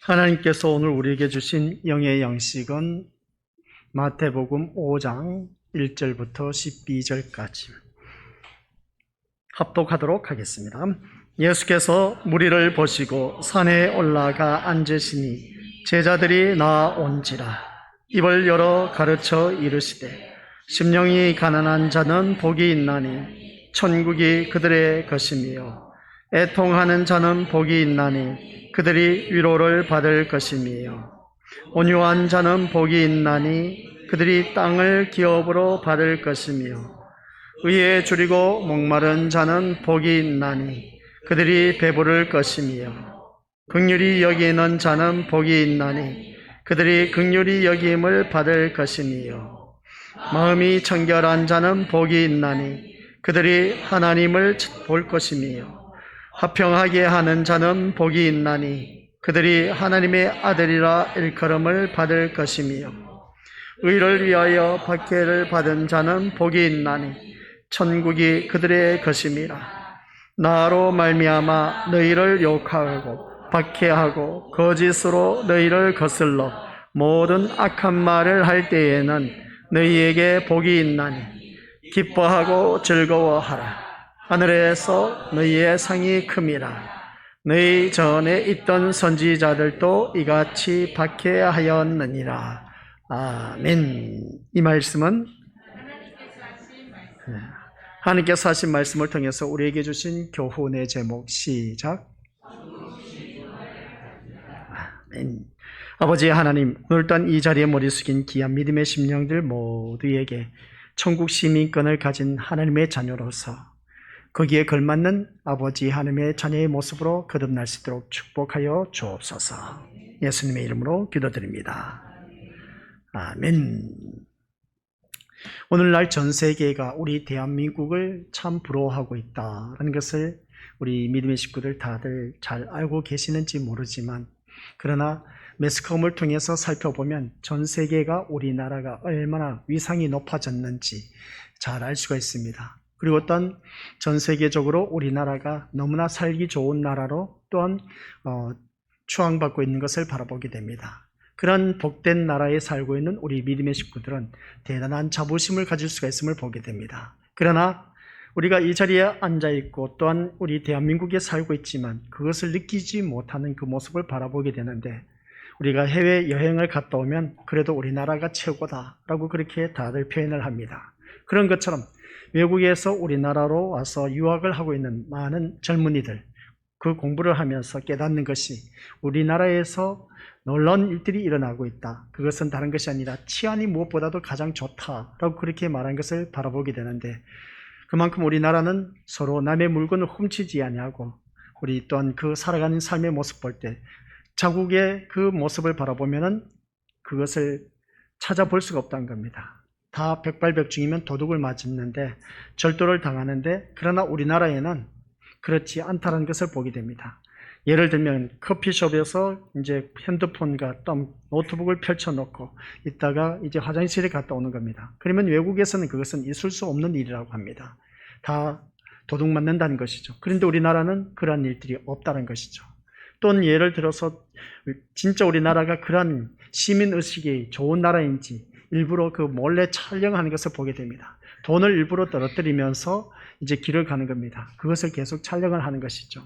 하나님께서 오늘 우리에게 주신 영의 양식은 마태복음 5장 1절부터 12절까지 합독하도록 하겠습니다. 예수께서 무리를 보시고 산에 올라가 앉으시니 제자들이 나온지라. 입을 열어 가르쳐 이르시되 심령이 가난한 자는 복이 있나니 천국이 그들의 것이며 애통하는 자는 복이 있나니 그들이 위로를 받을 것이며 온유한 자는 복이 있나니 그들이 땅을 기업으로 받을 것이며 의에 줄이고 목마른 자는 복이 있나니 그들이 배부를 것이며 긍휼히 여기는 자는 복이 있나니 그들이 긍휼히 여김을 받을 것이며 마음이 청결한 자는 복이 있나니 그들이 하나님을 볼 것이며 화평하게 하는 자는 복이 있나니 그들이 하나님의 아들이라 일컬음을 받을 것이며 의를 위하여 박해를 받은 자는 복이 있나니 천국이 그들의 것임이라. 나로 말미암아 너희를 욕하고 박해하고 거짓으로 너희를 거슬러 모든 악한 말을 할 때에는 너희에게 복이 있나니 기뻐하고 즐거워하라. 하늘에서 너희의 상이 큼이라. 너희 전에 있던 선지자들도 이같이 박해하였느니라. 아멘. 이 말씀은 하나님께서 하신 말씀을 통해서 우리에게 주신 교훈의 제목. 시작. 아멘. 아버지 하나님, 오늘 또한 이 자리에 머리 숙인 귀한 믿음의 심령들 모두에게 천국 시민권을 가진 하나님의 자녀로서 거기에 걸맞는 아버지 하나님의 자녀의 모습으로 거듭날 수 있도록 축복하여 주옵소서. 예수님의 이름으로 기도드립니다. 아멘. 오늘날 전 세계가 우리 대한민국을 참 부러워하고 있다는 것을 우리 믿음의 식구들 다들 잘 알고 계시는지 모르지만, 그러나 매스컴을 통해서 살펴보면 전 세계가 우리나라가 얼마나 위상이 높아졌는지 잘 알 수가 있습니다. 그리고 또한 전 세계적으로 우리나라가 너무나 살기 좋은 나라로 또한 추앙받고 있는 것을 바라보게 됩니다. 그런 복된 나라에 살고 있는 우리 믿음의 식구들은 대단한 자부심을 가질 수가 있음을 보게 됩니다. 그러나 우리가 이 자리에 앉아있고 또한 우리 대한민국에 살고 있지만 그것을 느끼지 못하는 그 모습을 바라보게 되는데, 우리가 해외여행을 갔다 오면 그래도 우리나라가 최고다라고 그렇게 다들 표현을 합니다. 그런 것처럼 외국에서 우리나라로 와서 유학을 하고 있는 많은 젊은이들, 그 공부를 하면서 깨닫는 것이 우리나라에서 놀라운 일들이 일어나고 있다. 그것은 다른 것이 아니라 치안이 무엇보다도 가장 좋다라고 그렇게 말한 것을 바라보게 되는데, 그만큼 우리나라는 서로 남의 물건을 훔치지 아니하고 우리 또한 그 살아가는 삶의 모습 볼 때 자국의 그 모습을 바라보면은 그것을 찾아볼 수가 없다는 겁니다. 다 백발백중이면 도둑을 맞는데 절도를 당하는데, 그러나 우리나라에는 그렇지 않다는 것을 보게 됩니다. 예를 들면 커피숍에서 이제 핸드폰과 또 노트북을 펼쳐놓고 있다가 이제 화장실에 갔다 오는 겁니다. 그러면 외국에서는 그것은 있을 수 없는 일이라고 합니다. 다 도둑 맞는다는 것이죠. 그런데 우리나라는 그러한 일들이 없다는 것이죠. 또는 예를 들어서 진짜 우리나라가 그러한 시민의식이 좋은 나라인지 일부러 그 몰래 촬영하는 것을 보게 됩니다. 돈을 일부러 떨어뜨리면서 이제 길을 가는 겁니다. 그것을 계속 촬영을 하는 것이죠.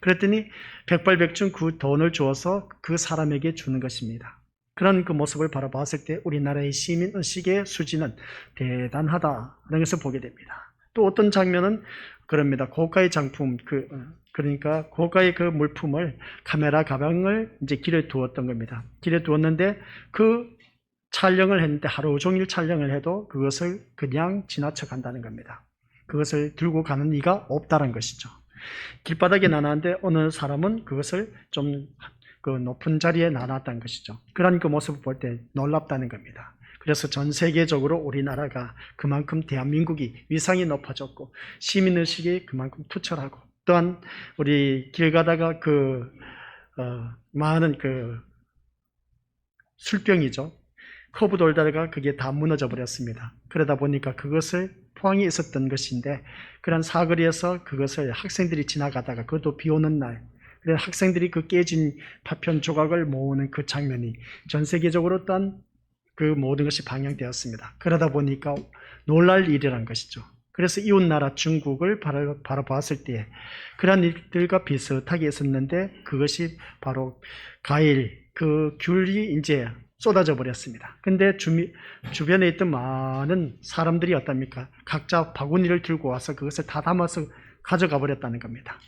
그랬더니 백발백중 그 돈을 주어서 그 사람에게 주는 것입니다. 그런 그 모습을 바라봤을 때 우리나라의 시민의식의 수준은 대단하다는 것을 보게 됩니다. 또 어떤 장면은 그럽니다. 고가의 장품, 그러니까 고가의 그 물품을, 카메라 가방을 이제 길에 두었던 겁니다. 길에 두었는데 그 촬영을 했는데 하루 종일 촬영을 해도 그것을 그냥 지나쳐 간다는 겁니다. 그것을 들고 가는 이가 없다는 것이죠. 길바닥에 놔놨는데 어느 사람은 그것을 좀 그 높은 자리에 놔놨다는 것이죠. 그런 그 모습을 볼 때 놀랍다는 겁니다. 그래서 전 세계적으로 우리나라가 그만큼 대한민국이 위상이 높아졌고 시민의식이 그만큼 투철하고, 또한 우리 길 가다가 많은 술병이죠. 커브 돌다가 그게 다 무너져 버렸습니다. 그러다 보니까 그것을 포항에 있었던 것인데, 그런 사거리에서 그것을 학생들이 지나가다가, 그것도 비 오는 날, 그래서 학생들이 그 깨진 파편 조각을 모으는 그 장면이 전 세계적으로 또한 그 모든 것이 방영되었습니다. 그러다 보니까 놀랄 일이란 것이죠. 그래서 이웃나라 중국을 바라보았을 때에 그러한 일들과 비슷하게 있었는데 그것이 바로 과일, 그 귤이 이제 쏟아져 버렸습니다. 근데 주변에 있던 많은 사람들이 어떻습니까? 각자 바구니를 들고 와서 그것을 다 담아서 가져가 버렸다는 겁니다.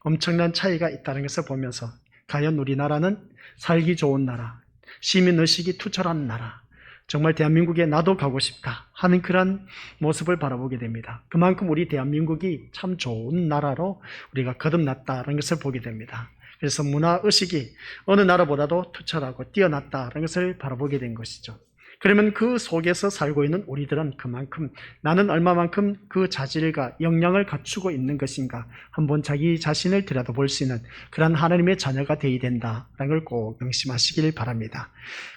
엄청난 차이가 있다는 것을 보면서 과연 우리나라는 살기 좋은 나라, 시민의식이 투철한 나라, 정말 대한민국에 나도 가고 싶다 하는 그런 모습을 바라보게 됩니다. 그만큼 우리 대한민국이 참 좋은 나라로 우리가 거듭났다는 것을 보게 됩니다. 그래서 문화의식이 어느 나라보다도 투철하고 뛰어났다는 것을 바라보게 된 것이죠. 그러면 그 속에서 살고 있는 우리들은 그만큼 나는 얼마만큼 그 자질과 역량을 갖추고 있는 것인가 한번 자기 자신을 들여다볼 수 있는 그런 하나님의 자녀가 되어야 된다는 걸 꼭 명심하시길 바랍니다.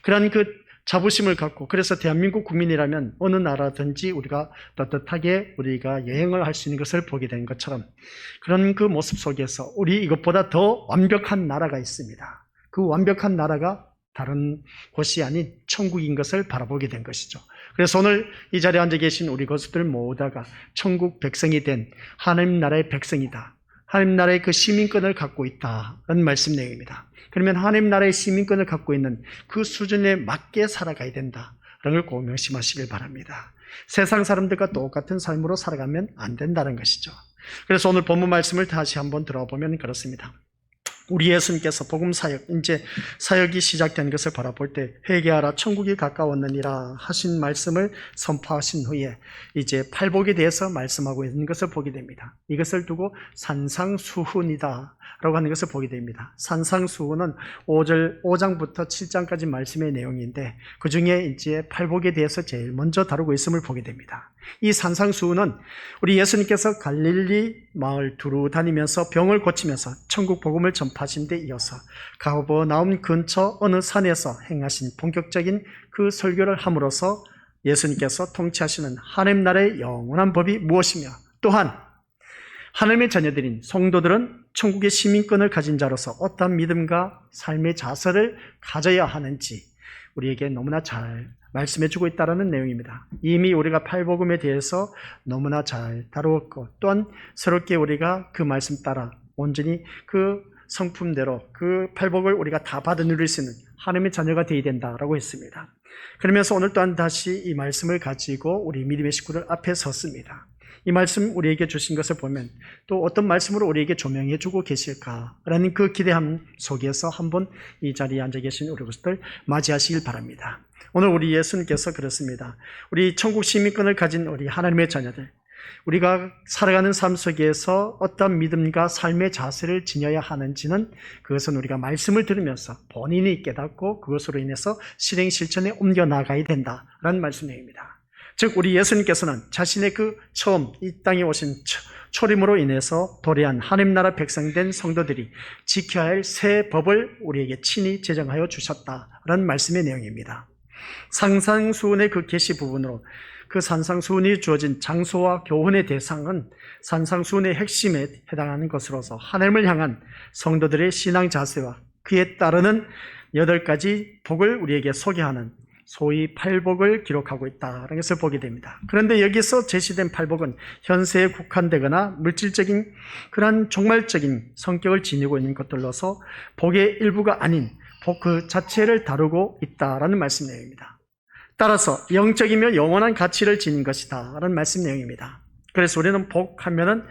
그런 그 자부심을 갖고 그래서 대한민국 국민이라면 어느 나라든지 우리가 떳떳하게 우리가 여행을 할 수 있는 것을 보게 된 것처럼 그런 그 모습 속에서 우리 이것보다 더 완벽한 나라가 있습니다. 그 완벽한 나라가 다른 곳이 아닌 천국인 것을 바라보게 된 것이죠. 그래서 오늘 이 자리에 앉아 계신 우리 것들 모두가 천국 백성이 된 하나님 나라의 백성이다. 하나님 나라의 그 시민권을 갖고 있다는 말씀 내용입니다. 그러면 하나님 나라의 시민권을 갖고 있는 그 수준에 맞게 살아가야 된다라는 걸 꼭 명심하시길 바랍니다. 세상 사람들과 똑같은 삶으로 살아가면 안 된다는 것이죠. 그래서 오늘 본문 말씀을 다시 한번 들어보면 그렇습니다. 우리 예수님께서 복음 사역, 이제 사역이 시작된 것을 바라볼 때 회개하라 천국이 가까웠느니라 하신 말씀을 선포하신 후에 이제 팔복에 대해서 말씀하고 있는 것을 보게 됩니다. 이것을 두고 산상수훈이다 라고 하는 것을 보게 됩니다. 산상수훈은 5장부터 7장까지 말씀의 내용인데 그 중에 이제 팔복에 대해서 제일 먼저 다루고 있음을 보게 됩니다. 이 산상수훈은 우리 예수님께서 갈릴리 마을 두루 다니면서 병을 고치면서 천국 복음을 전파하신 데 이어서 가버나움 근처 어느 산에서 행하신 본격적인 그 설교를 함으로써 예수님께서 통치하시는 하나님 나라의 영원한 법이 무엇이며 또한 하나님의 자녀들인 성도들은 천국의 시민권을 가진 자로서 어떤 믿음과 삶의 자세를 가져야 하는지 우리에게 너무나 잘 말씀해주고 있다는 내용입니다. 이미 우리가 팔복음에 대해서 너무나 잘 다루었고 또한 새롭게 우리가 그 말씀 따라 온전히 그 성품대로 그 팔복을 우리가 다 받아 누릴 수 있는 하나님의 자녀가 되어야 된다라고 했습니다. 그러면서 오늘 또한 다시 이 말씀을 가지고 우리 믿음의 식구들 앞에 섰습니다. 이 말씀 우리에게 주신 것을 보면 또 어떤 말씀으로 우리에게 조명해 주고 계실까라는 그 기대함 속에서 한번 이 자리에 앉아 계신 우리 것들 맞이하시길 바랍니다. 오늘 우리 예수님께서 그렇습니다. 우리 천국 시민권을 가진 우리 하나님의 자녀들, 우리가 살아가는 삶 속에서 어떤 믿음과 삶의 자세를 지녀야 하는지는 그것은 우리가 말씀을 들으면서 본인이 깨닫고 그것으로 인해서 실행 실천에 옮겨 나가야 된다라는 말씀입니다. 즉 우리 예수님께서는 자신의 그 처음 이 땅에 오신 초림으로 인해서 도래한 하나님 나라 백성된 성도들이 지켜야 할 새 법을 우리에게 친히 제정하여 주셨다라는 말씀의 내용입니다. 산상수훈의 그 계시 부분으로 그 산상수훈이 주어진 장소와 교훈의 대상은 산상수훈의 핵심에 해당하는 것으로서 하나님을 향한 성도들의 신앙 자세와 그에 따르는 8가지 복을 우리에게 소개하는 소위 팔복을 기록하고 있다는 것을 보게 됩니다. 그런데 여기서 제시된 팔복은 현세에 국한되거나 물질적인 그런 종말적인 성격을 지니고 있는 것들로서 복의 일부가 아닌 복 그 자체를 다루고 있다라는 말씀 내용입니다. 따라서 영적이며 영원한 가치를 지닌 것이다 라는 말씀 내용입니다. 그래서 우리는 복하면은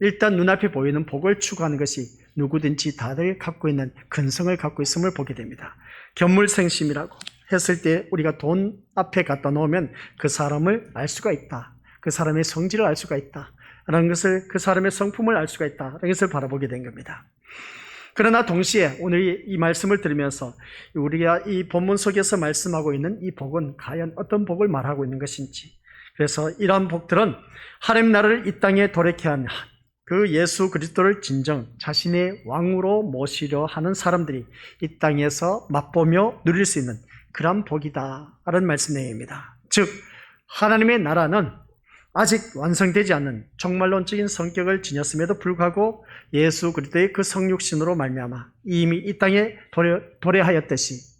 일단 눈앞에 보이는 복을 추구하는 것이 누구든지 다들 갖고 있는 근성을 갖고 있음을 보게 됩니다. 견물생심이라고 했을 때 우리가 돈 앞에 갖다 놓으면 그 사람을 알 수가 있다. 그 사람의 성질을 알 수가 있다. 라는 것을 그 사람의 성품을 알 수가 있다. 라는 것을 바라보게 된 겁니다. 그러나 동시에 오늘 이 말씀을 들으면서 우리가 이 본문 속에서 말씀하고 있는 이 복은 과연 어떤 복을 말하고 있는 것인지 그래서 이러한 복들은 하나님 나라를 이 땅에 돌이켜 한 그 예수 그리스도를 진정 자신의 왕으로 모시려 하는 사람들이 이 땅에서 맛보며 누릴 수 있는 그런 복이다 라는 말씀 내용입니다. 즉 하나님의 나라는 아직 완성되지 않는 종말론적인 성격을 지녔음에도 불구하고 예수 그리스도의 그 성육신으로 말미암아 이미 이 땅에 도래하였듯이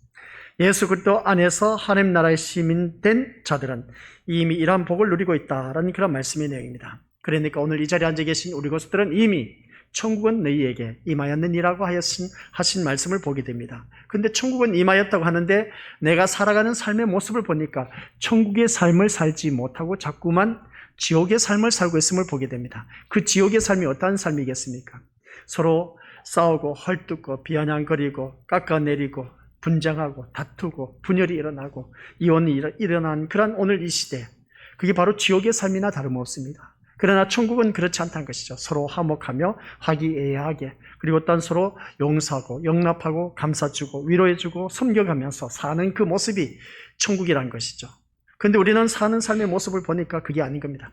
예수 그리스도 안에서 하나님 나라의 시민된 자들은 이미 이러한 복을 누리고 있다라는 그런 말씀의 내용입니다. 그러니까 오늘 이 자리에 앉아 계신 우리 것들은 이미 천국은 너희에게 임하였느니라고 하신 말씀을 보게 됩니다. 근데 천국은 임하였다고 하는데 내가 살아가는 삶의 모습을 보니까 천국의 삶을 살지 못하고 자꾸만 지옥의 삶을 살고 있음을 보게 됩니다. 그 지옥의 삶이 어떠한 삶이겠습니까? 서로 싸우고 헐뜯고 비아냥거리고 깎아내리고 분쟁하고 다투고 분열이 일어나고 이혼이 일어난 그런 오늘 이 시대, 그게 바로 지옥의 삶이나 다름없습니다. 그러나 천국은 그렇지 않다는 것이죠. 서로 화목하며 화기애애하게, 그리고 또한 서로 용서하고 용납하고 감싸주고 위로해주고 섬겨가면서 사는 그 모습이 천국이란 것이죠. 그런데 우리는 사는 삶의 모습을 보니까 그게 아닌 겁니다.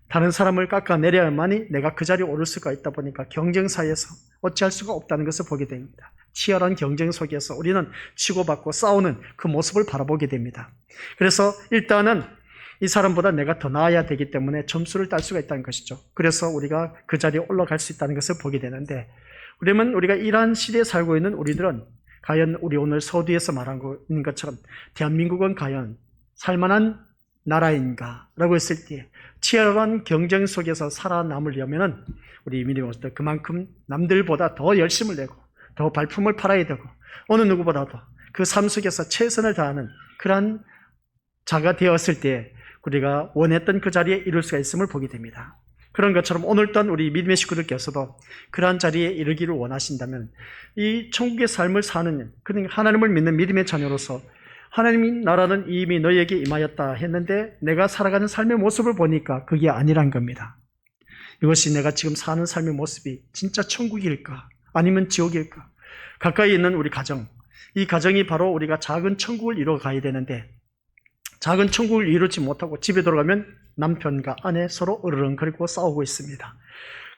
다른 사람을 깎아내려야만이 내가 그 자리에 오를 수가 있다 보니까 경쟁 사회에서 어찌할 수가 없다는 것을 보게 됩니다. 치열한 경쟁 속에서 우리는 치고받고 싸우는 그 모습을 바라보게 됩니다. 그래서 일단은 이 사람보다 내가 더 나아야 되기 때문에 점수를 딸 수가 있다는 것이죠. 그래서 우리가 그 자리에 올라갈 수 있다는 것을 보게 되는데, 그러면 우리가 이러한 시대에 살고 있는 우리들은 과연 우리 오늘 서두에서 말한 것처럼 대한민국은 과연 살만한 나라인가? 라고 했을 때 치열한 경쟁 속에서 살아남으려면 우리 믿음으로서 그만큼 남들보다 더 열심을 내고 더 발품을 팔아야 되고 어느 누구보다도 그 삶 속에서 최선을 다하는 그러한 자가 되었을 때 우리가 원했던 그 자리에 이룰 수가 있음을 보게 됩니다. 그런 것처럼 오늘 또한 우리 믿음의 식구들께서도 그러한 자리에 이르기를 원하신다면 이 천국의 삶을 사는, 그러니까 하나님을 믿는 믿음의 자녀로서 하나님의 나라는 이미 너희에게 임하였다 했는데 내가 살아가는 삶의 모습을 보니까 그게 아니란 겁니다. 이것이 내가 지금 사는 삶의 모습이 진짜 천국일까 아니면 지옥일까? 가까이 있는 우리 가정, 이 가정이 바로 우리가 작은 천국을 이루어 가야 되는데 작은 천국을 이루지 못하고 집에 돌아가면 남편과 아내 서로 으르렁거리고 싸우고 있습니다.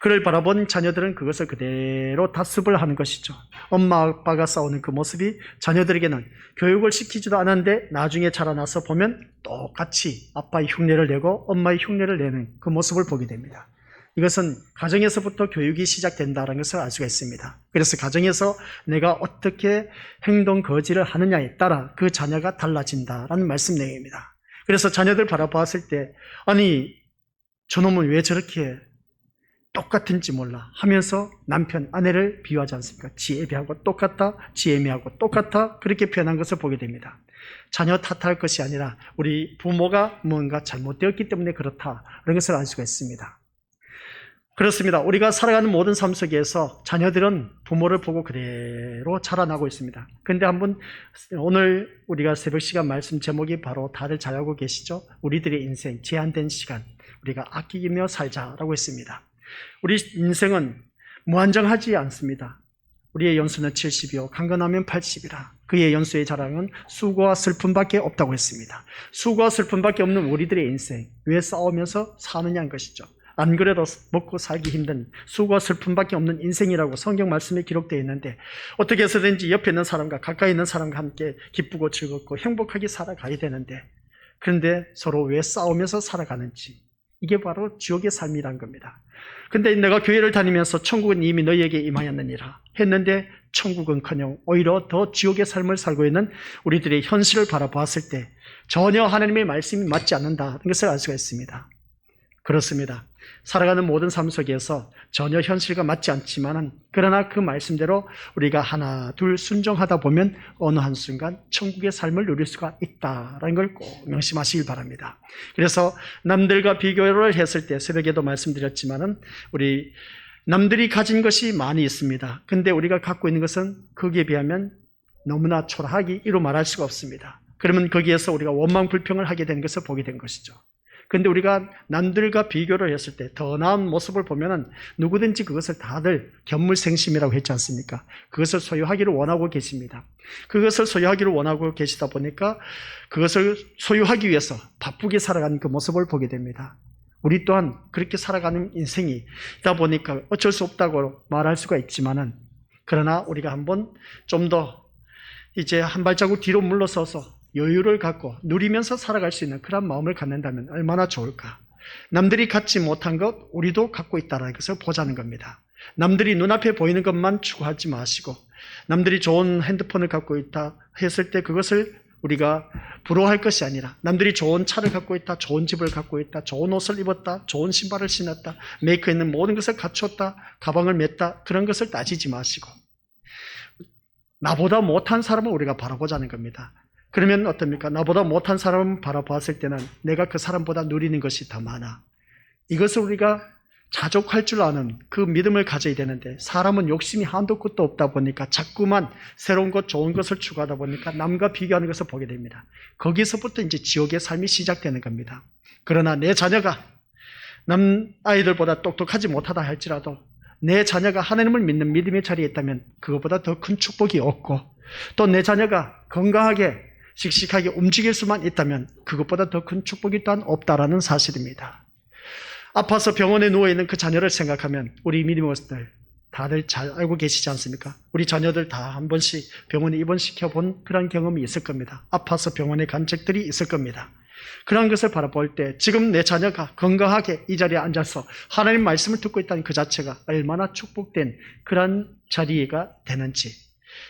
그를 바라본 자녀들은 그것을 그대로 다습을 하는 것이죠. 엄마 아빠가 싸우는 그 모습이 자녀들에게는 교육을 시키지도 않았는데 나중에 자라나서 보면 똑같이 아빠의 흉내를 내고 엄마의 흉내를 내는 그 모습을 보게 됩니다. 이것은 가정에서부터 교육이 시작된다는 것을 알 수가 있습니다. 그래서 가정에서 내가 어떻게 행동 거지를 하느냐에 따라 그 자녀가 달라진다라는 말씀 내용입니다. 그래서 자녀들 바라보았을 때 아니 저놈은 왜 저렇게 똑같은지 몰라 하면서 남편, 아내를 비유하지 않습니까? 지애비하고 똑같다, 지애미하고 똑같아, 그렇게 표현한 것을 보게 됩니다. 자녀 탓할 것이 아니라 우리 부모가 뭔가 잘못되었기 때문에 그렇다, 그런 것을 알 수가 있습니다. 그렇습니다. 우리가 살아가는 모든 삶 속에서 자녀들은 부모를 보고 그대로 자라나고 있습니다. 그런데 한번 오늘 우리가 새벽 시간 말씀 제목이 바로 다들 잘 알고 계시죠? 우리들의 인생, 제한된 시간, 우리가 아끼며 살자라고 했습니다. 우리 인생은 무한정하지 않습니다. 우리의 연수는 70이요 강건하면 80이라. 그의 연수의 자랑은 수고와 슬픔밖에 없다고 했습니다. 수고와 슬픔밖에 없는 우리들의 인생, 왜 싸우면서 사느냐는 것이죠. 안 그래도 먹고 살기 힘든 수고와 슬픔밖에 없는 인생이라고 성경 말씀에 기록되어 있는데 어떻게 해서든지 옆에 있는 사람과 가까이 있는 사람과 함께 기쁘고 즐겁고 행복하게 살아가야 되는데, 그런데 서로 왜 싸우면서 살아가는지, 이게 바로 지옥의 삶이란 겁니다. 근데 내가 교회를 다니면서 천국은 이미 너희에게 임하였느니라 했는데 천국은커녕 오히려 더 지옥의 삶을 살고 있는 우리들의 현실을 바라보았을 때 전혀 하나님의 말씀이 맞지 않는다는 것을 알 수가 있습니다. 그렇습니다. 살아가는 모든 삶 속에서 전혀 현실과 맞지 않지만은 그러나 그 말씀대로 우리가 하나 둘 순종하다 보면 어느 한순간 천국의 삶을 누릴 수가 있다라는 걸 꼭 명심하시길 바랍니다. 그래서 남들과 비교를 했을 때 새벽에도 말씀드렸지만은 우리 남들이 가진 것이 많이 있습니다. 근데 우리가 갖고 있는 것은 거기에 비하면 너무나 초라하기 이루 말할 수가 없습니다. 그러면 거기에서 우리가 원망 불평을 하게 된 것을 보게 된 것이죠. 그런데 우리가 남들과 비교를 했을 때 더 나은 모습을 보면은 누구든지 그것을 다들 견물생심이라고 했지 않습니까? 그것을 소유하기를 원하고 계십니다. 그것을 소유하기를 원하고 계시다 보니까 그것을 소유하기 위해서 바쁘게 살아가는 그 모습을 보게 됩니다. 우리 또한 그렇게 살아가는 인생이다 보니까 어쩔 수 없다고 말할 수가 있지만은, 그러나 우리가 한번 좀 더 이제 한 발자국 뒤로 물러서서 여유를 갖고 누리면서 살아갈 수 있는 그런 마음을 갖는다면 얼마나 좋을까. 남들이 갖지 못한 것 우리도 갖고 있다는 것을 보자는 겁니다. 남들이 눈앞에 보이는 것만 추구하지 마시고 남들이 좋은 핸드폰을 갖고 있다 했을 때 그것을 우리가 부러워할 것이 아니라 남들이 좋은 차를 갖고 있다, 좋은 집을 갖고 있다, 좋은 옷을 입었다, 좋은 신발을 신었다, 메이커 있는 모든 것을 갖추었다, 가방을 맸다, 그런 것을 따지지 마시고 나보다 못한 사람을 우리가 바라보자는 겁니다. 그러면 어떻습니까? 나보다 못한 사람을 바라봤을 때는 내가 그 사람보다 누리는 것이 더 많아. 이것을 우리가 자족할 줄 아는 그 믿음을 가져야 되는데 사람은 욕심이 한도 끝도 없다 보니까 자꾸만 새로운 것, 좋은 것을 추구하다 보니까 남과 비교하는 것을 보게 됩니다. 거기서부터 이제 지옥의 삶이 시작되는 겁니다. 그러나 내 자녀가 남 아이들보다 똑똑하지 못하다 할지라도 내 자녀가 하나님을 믿는 믿음의 자리에 있다면 그것보다 더 큰 축복이 없고 또 내 자녀가 건강하게 씩씩하게 움직일 수만 있다면 그것보다 더 큰 축복이 또한 없다라는 사실입니다. 아파서 병원에 누워있는 그 자녀를 생각하면 우리 믿음의들 다들 잘 알고 계시지 않습니까? 우리 자녀들 다 한 번씩 병원에 입원시켜본 그런 경험이 있을 겁니다. 아파서 병원에 간 적들이 있을 겁니다. 그런 것을 바라볼 때 지금 내 자녀가 건강하게 이 자리에 앉아서 하나님 말씀을 듣고 있다는 그 자체가 얼마나 축복된 그런 자리가 되는지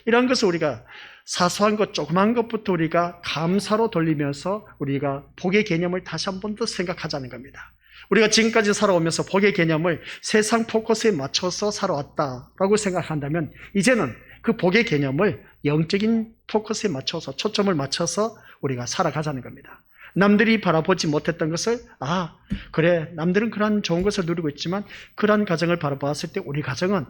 이런 것을 우리가 사소한 것, 조그만 것부터 우리가 감사로 돌리면서 우리가 복의 개념을 다시 한 번 더 생각하자는 겁니다. 우리가 지금까지 살아오면서 복의 개념을 세상 포커스에 맞춰서 살아왔다라고 생각한다면 이제는 그 복의 개념을 영적인 포커스에 맞춰서 초점을 맞춰서 우리가 살아가자는 겁니다. 남들이 바라보지 못했던 것을 그래 남들은 그런 좋은 것을 누리고 있지만 그런 가정을 바라봤을 때 우리 가정은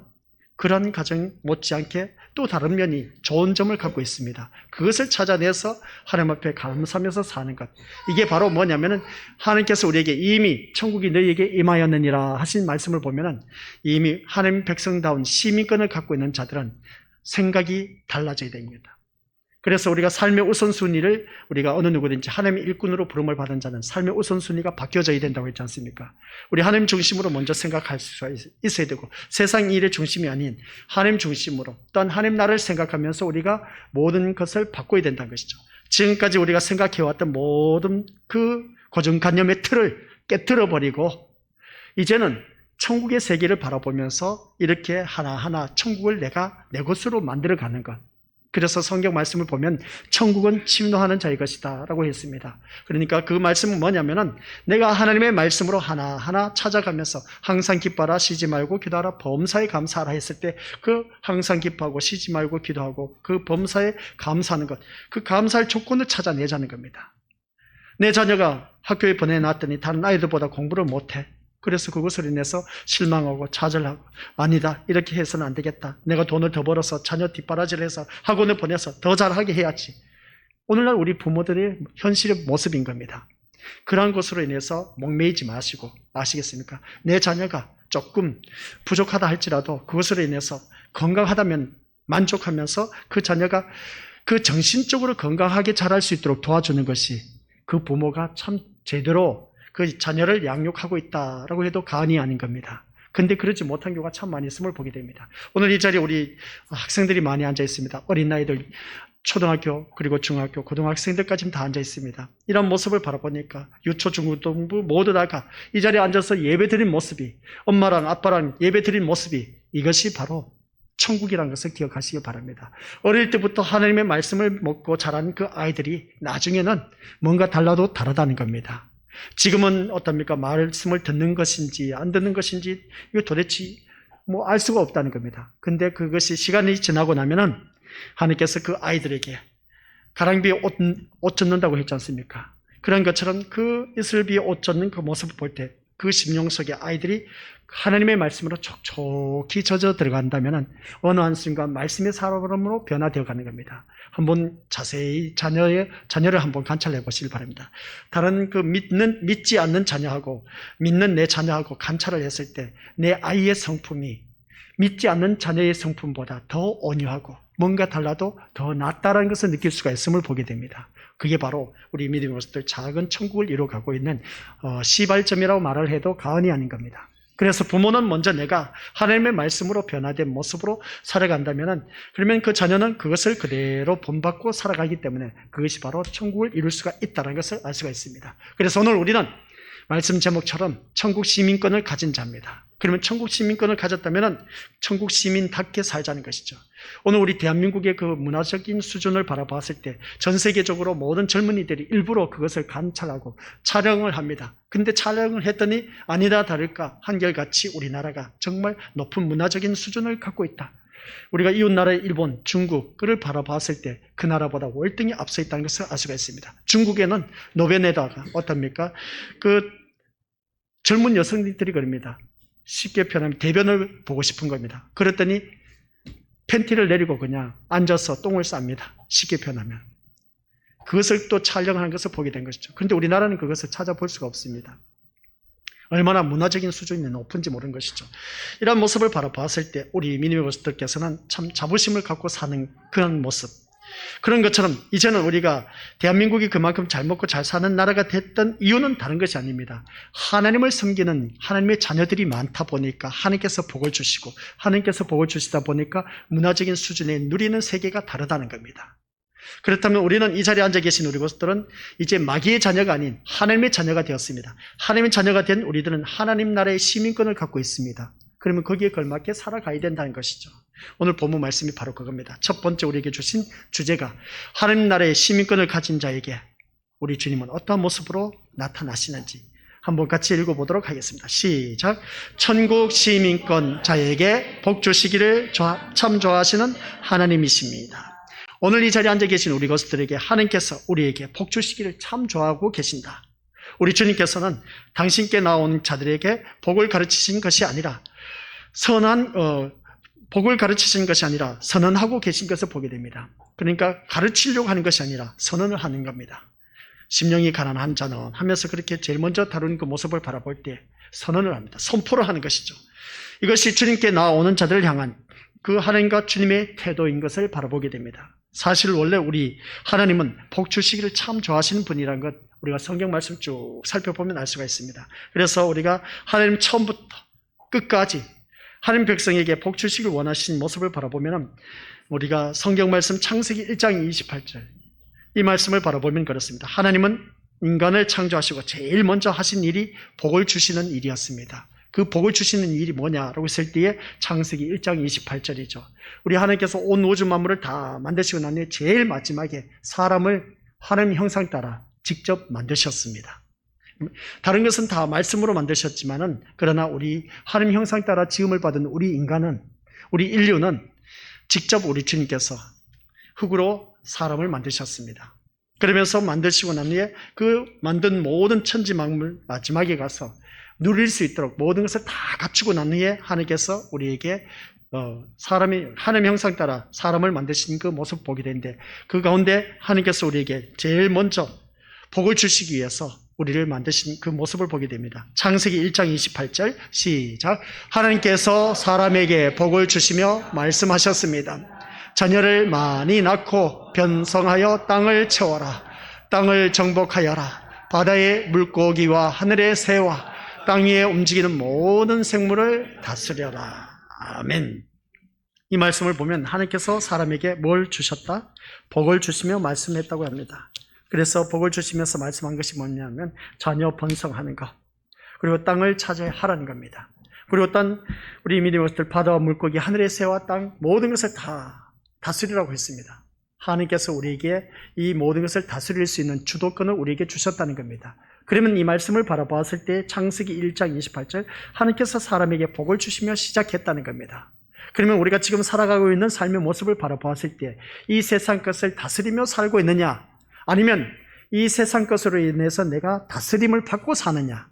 그런 가정 못지않게 또 다른 면이 좋은 점을 갖고 있습니다. 그것을 찾아내서 하나님 앞에 감사하면서 사는 것. 이게 바로 뭐냐면은 하나님께서 우리에게 이미 천국이 너희에게 임하였느니라 하신 말씀을 보면은 이미 하나님 백성다운 시민권을 갖고 있는 자들은 생각이 달라져야 됩니다. 그래서 우리가 삶의 우선순위를 우리가 어느 누구든지 하나님의 일꾼으로 부름을 받은 자는 삶의 우선순위가 바뀌어져야 된다고 했지 않습니까? 우리 하나님 중심으로 먼저 생각할 수가 있어야 되고 세상 일의 중심이 아닌 하나님 중심으로 또한 하나님 나라를 생각하면서 우리가 모든 것을 바꿔야 된다는 것이죠. 지금까지 우리가 생각해왔던 모든 그 고정관념의 틀을 깨트려버리고 이제는 천국의 세계를 바라보면서 이렇게 하나하나 천국을 내가 내 것으로 만들어가는 것. 그래서 성경 말씀을 보면 천국은 침노하는 자의 것이다 라고 했습니다. 그러니까 그 말씀은 뭐냐면은 내가 하나님의 말씀으로 하나하나 찾아가면서 항상 기뻐하라 쉬지 말고 기도하라 범사에 감사하라 했을 때 그 항상 기뻐하고 쉬지 말고 기도하고 그 범사에 감사하는 것, 그 감사할 조건을 찾아내자는 겁니다. 내 자녀가 학교에 보내놨더니 다른 아이들보다 공부를 못해. 그래서 그것을 인해서 실망하고 좌절하고 아니다 이렇게 해서는 안 되겠다. 내가 돈을 더 벌어서 자녀 뒷바라지를 해서 학원을 보내서 더 잘하게 해야지. 오늘날 우리 부모들의 현실의 모습인 겁니다. 그러한 것으로 인해서 목매이지 마시고 아시겠습니까? 내 자녀가 조금 부족하다 할지라도 그것으로 인해서 건강하다면 만족하면서 그 자녀가 그 정신적으로 건강하게 자랄 수 있도록 도와주는 것이 그 부모가 참 제대로 그 자녀를 양육하고 있다라고 해도 과언이 아닌 겁니다. 근데 그러지 못한 경우가 참 많이 있음을 보게 됩니다. 오늘 이 자리에 우리 학생들이 많이 앉아 있습니다. 어린 나이들, 초등학교, 그리고 중학교, 고등학생들까지 다 앉아 있습니다. 이런 모습을 바라보니까 유초, 중고등부 모두 다가 이 자리에 앉아서 예배 드린 모습이, 엄마랑 아빠랑 예배 드린 모습이 이것이 바로 천국이라는 것을 기억하시기 바랍니다. 어릴 때부터 하나님의 말씀을 먹고 자란 그 아이들이 나중에는 뭔가 달라도 다르다는 겁니다. 지금은 어떻습니까? 말씀을 듣는 것인지 안 듣는 것인지 이거 도대체 알 수가 없다는 겁니다. 근데 그것이 시간이 지나고 나면은 하나님께서 그 아이들에게 가랑비에 옷 젖는다고 했지 않습니까? 그런 것처럼 그 이슬비에 옷 젖는 그 모습을 볼 때 그 심령 속에 아이들이 하나님의 말씀으로 촉촉히 젖어 들어간다면 어느 한순간 말씀의 사람으로 변화되어 가는 겁니다. 한번 자세히 자녀를 한번 관찰해 보시길 바랍니다. 다른 그 믿지 않는 자녀하고 믿는 내 자녀하고 관찰을 했을 때 내 아이의 성품이 믿지 않는 자녀의 성품보다 더 온유하고 뭔가 달라도 더 낫다라는 것을 느낄 수가 있음을 보게 됩니다. 그게 바로 우리 믿음의 모습들 작은 천국을 이루어가고 있는 시발점이라고 말을 해도 과언이 아닌 겁니다. 그래서 부모는 먼저 내가 하나님의 말씀으로 변화된 모습으로 살아간다면 그러면 그 자녀는 그것을 그대로 본받고 살아가기 때문에 그것이 바로 천국을 이룰 수가 있다는 것을 알 수가 있습니다. 그래서 오늘 우리는 말씀 제목처럼 천국 시민권을 가진 자입니다. 그러면 천국 시민권을 가졌다면 천국 시민답게 살자는 것이죠. 오늘 우리 대한민국의 그 문화적인 수준을 바라봤을 때 전 세계적으로 모든 젊은이들이 일부러 그것을 관찰하고 촬영을 합니다. 근데 촬영을 했더니 아니다 다를까 한결같이 우리나라가 정말 높은 문화적인 수준을 갖고 있다. 우리가 이웃나라의 일본, 중국을 바라봤을 때 그 나라보다 월등히 앞서 있다는 것을 알 수가 있습니다. 중국에는 노변에다가 어떻습니까? 그 젊은 여성들이 그럽니다. 쉽게 표현하면 대변을 보고 싶은 겁니다. 그랬더니 팬티를 내리고 그냥 앉아서 똥을 쌉니다. 쉽게 표현하면. 그것을 또 촬영하는 것을 보게 된 것이죠. 그런데 우리나라는 그것을 찾아볼 수가 없습니다. 얼마나 문화적인 수준이 높은지 모르는 것이죠. 이런 모습을 바라봤을 때 우리 믿음의 모습들께서는 참 자부심을 갖고 사는 그런 모습. 그런 것처럼 이제는 우리가 대한민국이 그만큼 잘 먹고 잘 사는 나라가 됐던 이유는 다른 것이 아닙니다. 하나님을 섬기는 하나님의 자녀들이 많다 보니까 하나님께서 복을 주시고 하나님께서 복을 주시다 보니까 문화적인 수준에 누리는 세계가 다르다는 겁니다. 그렇다면 우리는 이 자리에 앉아 계신 우리 것들은 이제 마귀의 자녀가 아닌 하나님의 자녀가 되었습니다. 하나님의 자녀가 된 우리들은 하나님 나라의 시민권을 갖고 있습니다. 그러면 거기에 걸맞게 살아가야 된다는 것이죠. 오늘 본문 말씀이 바로 그겁니다. 첫 번째 우리에게 주신 주제가 하나님 나라의 시민권을 가진 자에게 우리 주님은 어떤 모습으로 나타나시는지 한번 같이 읽어보도록 하겠습니다. 시작. 천국 시민권 자에게 복 주시기를 참 좋아하시는 하나님이십니다. 오늘 이 자리에 앉아 계신 우리 것들에게 하나님께서 우리에게 복 주시기를 참 좋아하고 계신다. 우리 주님께서는 당신께 나온 자들에게 복을 가르치신 것이 아니라 복을 가르치신 것이 아니라 선언하고 계신 것을 보게 됩니다. 그러니까 가르치려고 하는 것이 아니라 선언을 하는 겁니다. 심령이 가난한 자는 하면서 그렇게 제일 먼저 다루는 그 모습을 바라볼 때 선언을 합니다. 선포를 하는 것이죠. 이것이 주님께 나오는 자들을 향한 그 하나님과 주님의 태도인 것을 바라보게 됩니다. 사실 원래 우리 하나님은 복 주시기를 참 좋아하시는 분이라는 것 우리가 성경 말씀 쭉 살펴보면 알 수가 있습니다. 그래서 우리가 하나님 처음부터 끝까지 하나님 백성에게 복 주시기를 원하시는 모습을 바라보면 우리가 성경 말씀 창세기 1장 28절 이 말씀을 바라보면 그렇습니다. 하나님은 인간을 창조하시고 제일 먼저 하신 일이 복을 주시는 일이었습니다. 그 복을 주시는 일이 뭐냐라고 했을 때에 창세기 1장 28절이죠. 우리 하나님께서 온 우주 만물을 다 만드시고 난 후에 제일 마지막에 사람을 하나님 형상 따라 직접 만드셨습니다. 다른 것은 다 말씀으로 만드셨지만은 그러나 우리 하나님 형상 따라 지음을 받은 우리 인간은 우리 인류는 직접 우리 주님께서 흙으로 사람을 만드셨습니다. 그러면서 만드시고 난 후에 그 만든 모든 천지 만물 마지막에 가서 누릴 수 있도록 모든 것을 다 갖추고 난 후에 하나님께서 우리에게 사람이 하나님 형상 따라 사람을 만드신 그 모습을 보게 되는데 그 가운데 하나님께서 우리에게 제일 먼저 복을 주시기 위해서 우리를 만드신 그 모습을 보게 됩니다. 창세기 1장 28절 시작. 하나님께서 사람에게 복을 주시며 말씀하셨습니다. 자녀를 많이 낳고 번성하여 땅을 채워라. 땅을 정복하여라. 바다의 물고기와 하늘의 새와 땅 위에 움직이는 모든 생물을 다스려라. 아멘. 이 말씀을 보면 하나님께서 사람에게 뭘 주셨다? 복을 주시며 말씀했다고 합니다. 그래서 복을 주시면서 말씀한 것이 뭐냐면 자녀 번성하는 것, 그리고 땅을 차지하라는 겁니다. 그리고 어떤 우리 믿음의 것들 바다와 물고기, 하늘의 새와 땅 모든 것을 다 다스리라고 했습니다. 하나님께서 우리에게 이 모든 것을 다스릴 수 있는 주도권을 우리에게 주셨다는 겁니다. 그러면 이 말씀을 바라보았을 때 창세기 1장 28절 하나님께서 사람에게 복을 주시며 시작했다는 겁니다. 그러면 우리가 지금 살아가고 있는 삶의 모습을 바라보았을 때 이 세상 것을 다스리며 살고 있느냐, 아니면 이 세상 것으로 인해서 내가 다스림을 받고 사느냐,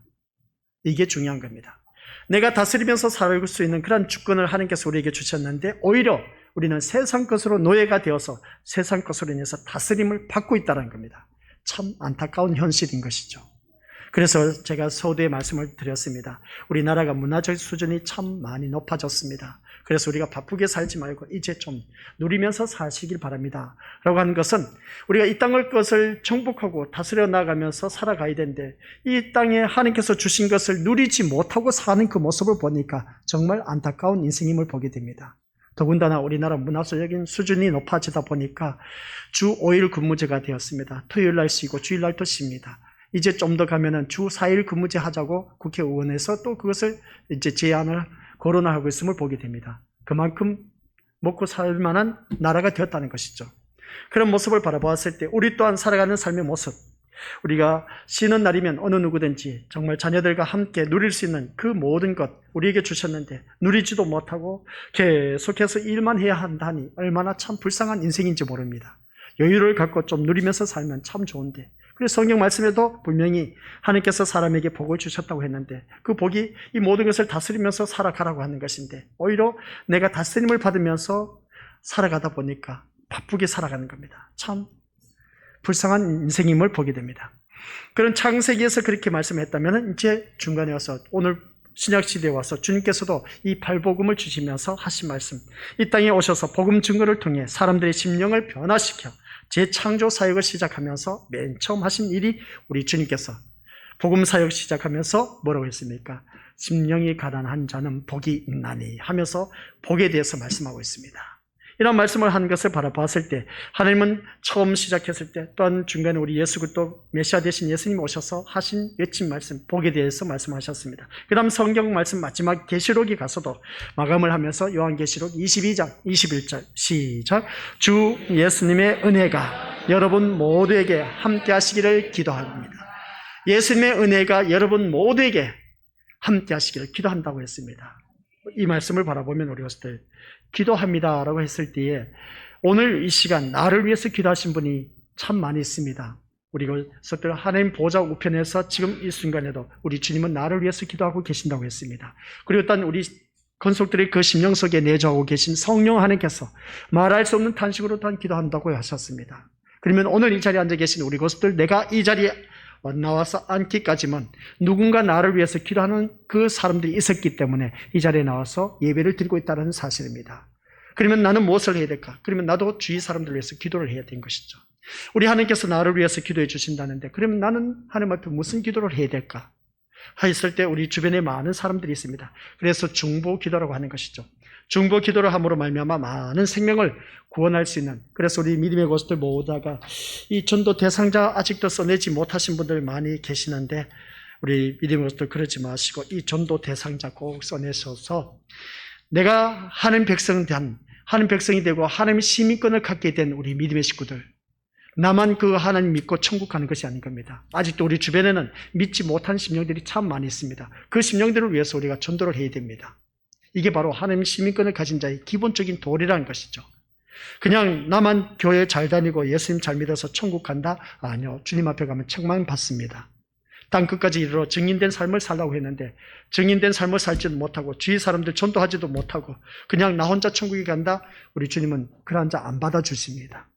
이게 중요한 겁니다. 내가 다스리면서 살 수 있는 그런 주권을 하나님께서 우리에게 주셨는데 오히려 우리는 세상 것으로 노예가 되어서 세상 것으로 인해서 다스림을 받고 있다는 겁니다. 참 안타까운 현실인 것이죠. 그래서 제가 서두에 말씀을 드렸습니다. 우리나라가 문화적 수준이 참 많이 높아졌습니다. 그래서 우리가 바쁘게 살지 말고 이제 좀 누리면서 사시길 바랍니다 라고 하는 것은 우리가 이 땅의 것을 정복하고 다스려 나가면서 살아가야 되는데 이 땅에 하나님께서 주신 것을 누리지 못하고 사는 그 모습을 보니까 정말 안타까운 인생임을 보게 됩니다. 더군다나 우리나라 문화적인 수준이 높아지다 보니까 주 5일 근무제가 되었습니다. 토요일 날 쉬고 주일 날도 쉽니다. 이제 좀 더 가면은 주 4일 근무제 하자고 국회의원에서 또 그것을 이제 제안을 거론하고 있음을 보게 됩니다. 그만큼 먹고 살 만한 나라가 되었다는 것이죠. 그런 모습을 바라보았을 때 우리 또한 살아가는 삶의 모습, 우리가 쉬는 날이면 어느 누구든지 정말 자녀들과 함께 누릴 수 있는 그 모든 것 우리에게 주셨는데 누리지도 못하고 계속해서 일만 해야 한다니 얼마나 참 불쌍한 인생인지 모릅니다. 여유를 갖고 좀 누리면서 살면 참 좋은데, 그래서 성경 말씀에도 분명히 하나님께서 사람에게 복을 주셨다고 했는데 그 복이 이 모든 것을 다스리면서 살아가라고 하는 것인데 오히려 내가 다스림을 받으면서 살아가다 보니까 바쁘게 살아가는 겁니다. 참 불쌍한 인생임을 보게 됩니다. 그런 창세기에서 그렇게 말씀했다면 이제 중간에 와서 오늘 신약시대에 와서 주님께서도 이 발복음을 주시면서 하신 말씀, 이 땅에 오셔서 복음 증거를 통해 사람들의 심령을 변화시켜 재창조 사역을 시작하면서 맨 처음 하신 일이 우리 주님께서 복음 사역 시작하면서 뭐라고 했습니까? 심령이 가난한 자는 복이 있나니 하면서 복에 대해서 말씀하고 있습니다. 이런 말씀을 한 것을 바라봤을 때 하나님은 처음 시작했을 때 또한 중간에 우리 예수 그리스도 메시아 되신 예수님 오셔서 하신 외친 말씀 복에 대해서 말씀하셨습니다. 그 다음 성경 말씀 마지막 계시록에 가서도 마감을 하면서 요한계시록 22장 21절 시작. 주 예수님의 은혜가 여러분 모두에게 함께 하시기를 기도합니다. 예수님의 은혜가 여러분 모두에게 함께 하시기를 기도한다고 했습니다. 이 말씀을 바라보면 우리 것들 기도합니다라고 했을 때에 오늘 이 시간 나를 위해서 기도하신 분이 참 많이 있습니다. 우리 것들 하나님 보좌 우편에서 지금 이 순간에도 우리 주님은 나를 위해서 기도하고 계신다고 했습니다. 그리고 또한 우리 건속들의 그 심령 속에 내주하고 계신 성령 하나님께서 말할 수 없는 탄식으로 또한 기도한다고 하셨습니다. 그러면 오늘 이 자리에 앉아 계신 우리 것들, 내가 이 자리에 나와서 앉기까지만 누군가 나를 위해서 기도하는 그 사람들이 있었기 때문에 이 자리에 나와서 예배를 드리고 있다는 사실입니다. 그러면 나는 무엇을 해야 될까? 그러면 나도 주위 사람들을 위해서 기도를 해야 되는 것이죠. 우리 하나님께서 나를 위해서 기도해 주신다는데 그러면 나는 하나님한테 무슨 기도를 해야 될까? 했을 때 우리 주변에 많은 사람들이 있습니다. 그래서 중보 기도라고 하는 것이죠. 중보 기도를 함으로 말미암아 많은 생명을 구원할 수 있는, 그래서 우리 믿음의 고수들 모두가 이 전도 대상자 아직도 써내지 못하신 분들 많이 계시는데 우리 믿음의 고수들 그러지 마시고 이 전도 대상자 꼭 써내셔서 내가 하나님 백성이 되고 하나님의 시민권을 갖게 된 우리 믿음의 식구들, 나만 그 하나님 믿고 천국 가는 것이 아닌 겁니다. 아직도 우리 주변에는 믿지 못한 심령들이 참 많이 있습니다. 그 심령들을 위해서 우리가 전도를 해야 됩니다. 이게 바로 하나님 시민권을 가진 자의 기본적인 도리라는 것이죠. 그냥 나만 교회 잘 다니고 예수님 잘 믿어서 천국 간다? 아니요. 주님 앞에 가면 책망 받습니다. 땅끝까지 이르러 증인된 삶을 살라고 했는데 증인된 삶을 살지도 못하고 주위 사람들 전도하지도 못하고 그냥 나 혼자 천국에 간다? 우리 주님은 그런 자 안 받아주십니다.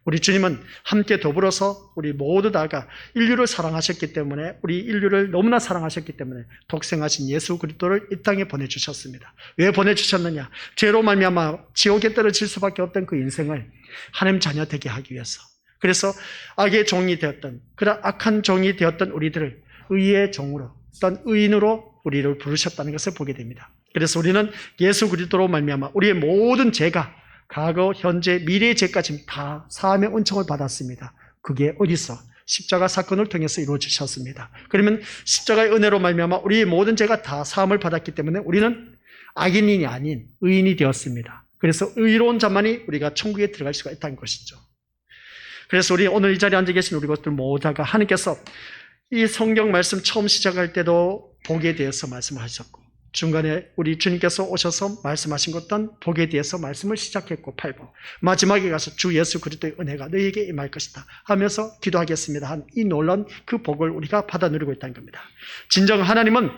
우리 주님은 함께 더불어서 우리 모두 다가 인류를 사랑하셨기 때문에, 우리 인류를 너무나 사랑하셨기 때문에 독생하신 예수 그리스도를 이 땅에 보내주셨습니다. 왜 보내주셨느냐? 죄로 말미암아 지옥에 떨어질 수밖에 없던 그 인생을 하나님 자녀 되게 하기 위해서. 그래서 악의 종이 되었던, 그런 악한 종이 되었던 우리들을 의의 종으로, 어떤 의인으로 우리를 부르셨다는 것을 보게 됩니다. 그래서 우리는 예수 그리스도로 말미암아 우리의 모든 죄가 과거, 현재, 미래의 죄까지 다 사함의 은총을 받았습니다. 그게 어디서? 십자가 사건을 통해서 이루어지셨습니다. 그러면 십자가의 은혜로 말미암아 우리의 모든 죄가 다 사함을 받았기 때문에 우리는 악인이 아닌 의인이 되었습니다. 그래서 의로운 자만이 우리가 천국에 들어갈 수가 있다는 것이죠. 그래서 우리 오늘 이 자리에 앉아 계신 우리 것들 모두가 하나님께서 이 성경 말씀 처음 시작할 때도 복에 대해서 말씀하셨고 중간에 우리 주님께서 오셔서 말씀하신 것 또한 복에 대해서 말씀을 시작했고 8복 마지막에 가서 주 예수 그리스도의 은혜가 너희에게 임할 것이다 하면서 기도하겠습니다 한 이 놀라운 그 복을 우리가 받아 누리고 있다는 겁니다. 진정 하나님은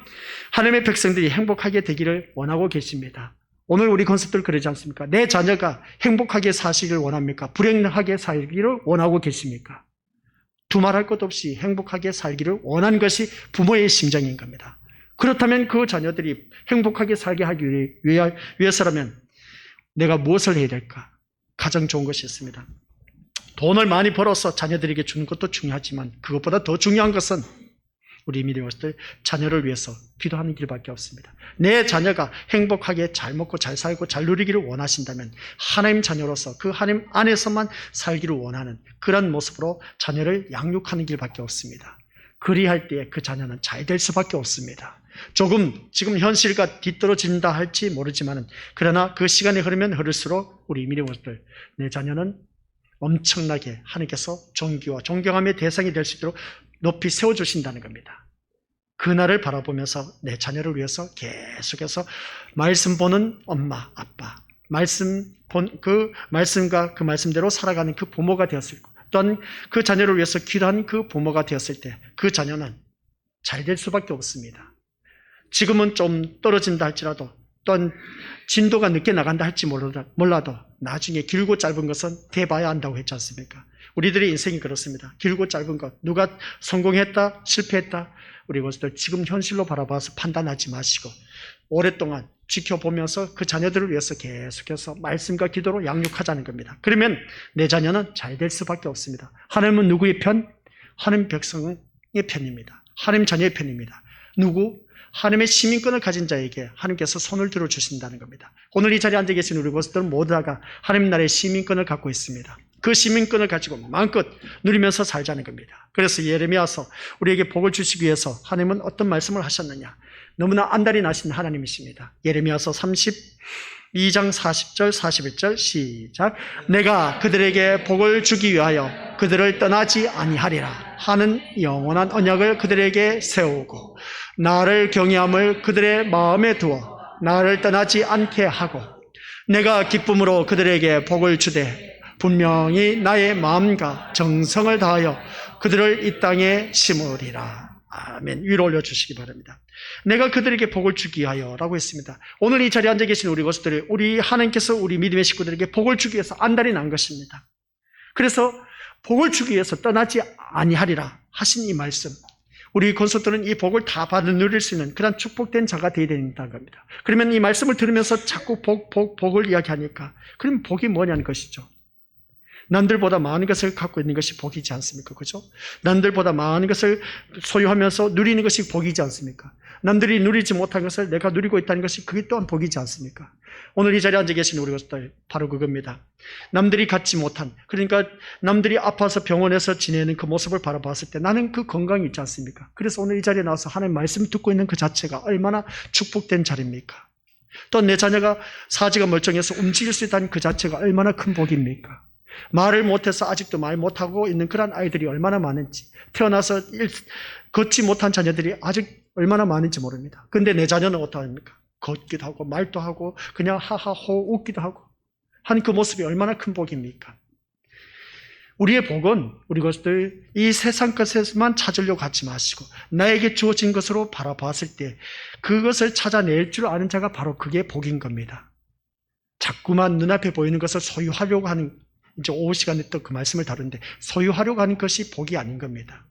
하나님의 백성들이 행복하게 되기를 원하고 계십니다. 오늘 우리 건습들 그러지 않습니까? 내 자녀가 행복하게 사시기를 원합니까? 불행하게 살기를 원하고 계십니까? 두말할 것 없이 행복하게 살기를 원하는 것이 부모의 심정인 겁니다. 그렇다면 그 자녀들이 행복하게 살게 하기 위해서라면 내가 무엇을 해야 될까? 가장 좋은 것이 있습니다. 돈을 많이 벌어서 자녀들에게 주는 것도 중요하지만 그것보다 더 중요한 것은 우리 믿음의 것들 자녀를 위해서 기도하는 길밖에 없습니다. 내 자녀가 행복하게 잘 먹고 잘 살고 잘 누리기를 원하신다면 하나님 자녀로서 그 하나님 안에서만 살기를 원하는 그런 모습으로 자녀를 양육하는 길밖에 없습니다. 그리할 때에 그 자녀는 잘 될 수밖에 없습니다. 조금 지금 현실과 뒤떨어진다 할지 모르지만 그러나 그 시간이 흐르면 흐를수록 우리 믿음들 내 자녀는 엄청나게 하나님께서 존귀와 존경함의 대상이 될 수 있도록 높이 세워주신다는 겁니다. 그날을 바라보면서 내 자녀를 위해서 계속해서 말씀 보는 엄마, 아빠, 그 말씀과 그 말씀대로 살아가는 그 부모가 되었을 것, 또한 그 자녀를 위해서 기도한 그 부모가 되었을 때 그 자녀는 잘 될 수밖에 없습니다. 지금은 좀 떨어진다 할지라도 또한 진도가 늦게 나간다 할지 몰라도 나중에 길고 짧은 것은 대봐야 한다고 했지 않습니까? 우리들의 인생이 그렇습니다. 길고 짧은 것, 누가 성공했다, 실패했다, 우리 것들 지금 현실로 바라봐서 판단하지 마시고 오랫동안 지켜보면서 그 자녀들을 위해서 계속해서 말씀과 기도로 양육하자는 겁니다. 그러면 내 자녀는 잘 될 수밖에 없습니다. 하나님은 누구의 편? 하나님 백성의 편입니다. 하나님 자녀의 편입니다. 누구? 하나님의 시민권을 가진 자에게 하나님께서 손을 들어주신다는 겁니다. 오늘 이 자리에 앉아 계신 우리 것들은 모두 다가 하나님 나라의 시민권을 갖고 있습니다. 그 시민권을 가지고 마음껏 누리면서 살자는 겁니다. 그래서 예레미야서 우리에게 복을 주시기 위해서 하나님은 어떤 말씀을 하셨느냐? 너무나 안달이 나신 하나님이십니다. 예레미야서 32장 40절 41절 시작. 내가 그들에게 복을 주기 위하여 그들을 떠나지 아니하리라 하는 영원한 언약을 그들에게 세우고 나를 경외함을 그들의 마음에 두어 나를 떠나지 않게 하고 내가 기쁨으로 그들에게 복을 주되 분명히 나의 마음과 정성을 다하여 그들을 이 땅에 심으리라. 아멘. 위로 올려주시기 바랍니다. 내가 그들에게 복을 주기 위하여 라고 했습니다. 오늘 이 자리에 앉아 계신 우리 것들이 우리 하나님께서 우리 믿음의 식구들에게 복을 주기 위해서 안달이 난 것입니다. 그래서 복을 주기 위해서 떠나지 아니하리라 하신 이 말씀, 우리 권속들은 이 복을 다 받아 누릴 수 있는 그런 축복된 자가 되어야 된다는 겁니다. 그러면 이 말씀을 들으면서 자꾸 복을 이야기하니까 그럼 복이 뭐냐는 것이죠. 남들보다 많은 것을 갖고 있는 것이 복이지 않습니까? 그죠? 남들보다 많은 것을 소유하면서 누리는 것이 복이지 않습니까? 남들이 누리지 못한 것을 내가 누리고 있다는 것이 그게 또한 복이지 않습니까? 오늘 이 자리에 앉아 계신 우리 것들 바로 그겁니다. 남들이 갖지 못한, 그러니까 남들이 아파서 병원에서 지내는 그 모습을 바라봤을 때 나는 그 건강이 있지 않습니까? 그래서 오늘 이 자리에 나와서 하나님 말씀 듣고 있는 그 자체가 얼마나 축복된 자리입니까? 또 내 자녀가 사지가 멀쩡해서 움직일 수 있다는 그 자체가 얼마나 큰 복입니까? 말을 못해서 아직도 말 못하고 있는 그런 아이들이 얼마나 많은지, 태어나서 걷지 못한 자녀들이 아직 얼마나 많은지 모릅니다. 근데 내 자녀는 어떠합니까? 걷기도 하고 말도 하고 그냥 하하호 웃기도 하고 하는 그 모습이 얼마나 큰 복입니까? 우리의 복은 우리 것들 이 세상 것에서만 찾으려고 하지 마시고 나에게 주어진 것으로 바라봤을 때 그것을 찾아낼 줄 아는 자가 바로 그게 복인 겁니다. 자꾸만 눈앞에 보이는 것을 소유하려고 하는, 이제 오후 시간에 또 그 말씀을 다루는데 소유하려고 하는 것이 복이 아닌 겁니다.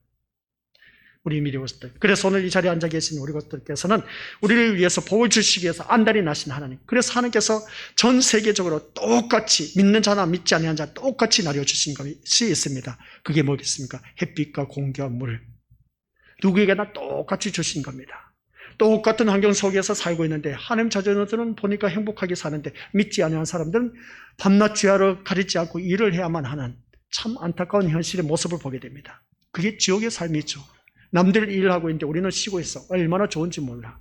우리 믿음의 것들. 그래서 오늘 이 자리에 앉아 계신 우리 것들께서는 우리를 위해서 복을 주시기 위해서 안달이 나신 하나님. 그래서 하나님께서 전 세계적으로 똑같이 믿는 자나 믿지 않는 자 똑같이 나뉘어주신 것이 있습니다. 그게 뭐겠습니까? 햇빛과 공기와 물. 누구에게나 똑같이 주신 겁니다. 똑같은 환경 속에서 살고 있는데 하나님 자녀들은 보니까 행복하게 사는데 믿지 않는 사람들은 밤낮 주야로 가리지 않고 일을 해야만 하는 참 안타까운 현실의 모습을 보게 됩니다. 그게 지옥의 삶이죠. 남들 일을 하고 있는데 우리는 쉬고 있어. 얼마나 좋은지 몰라.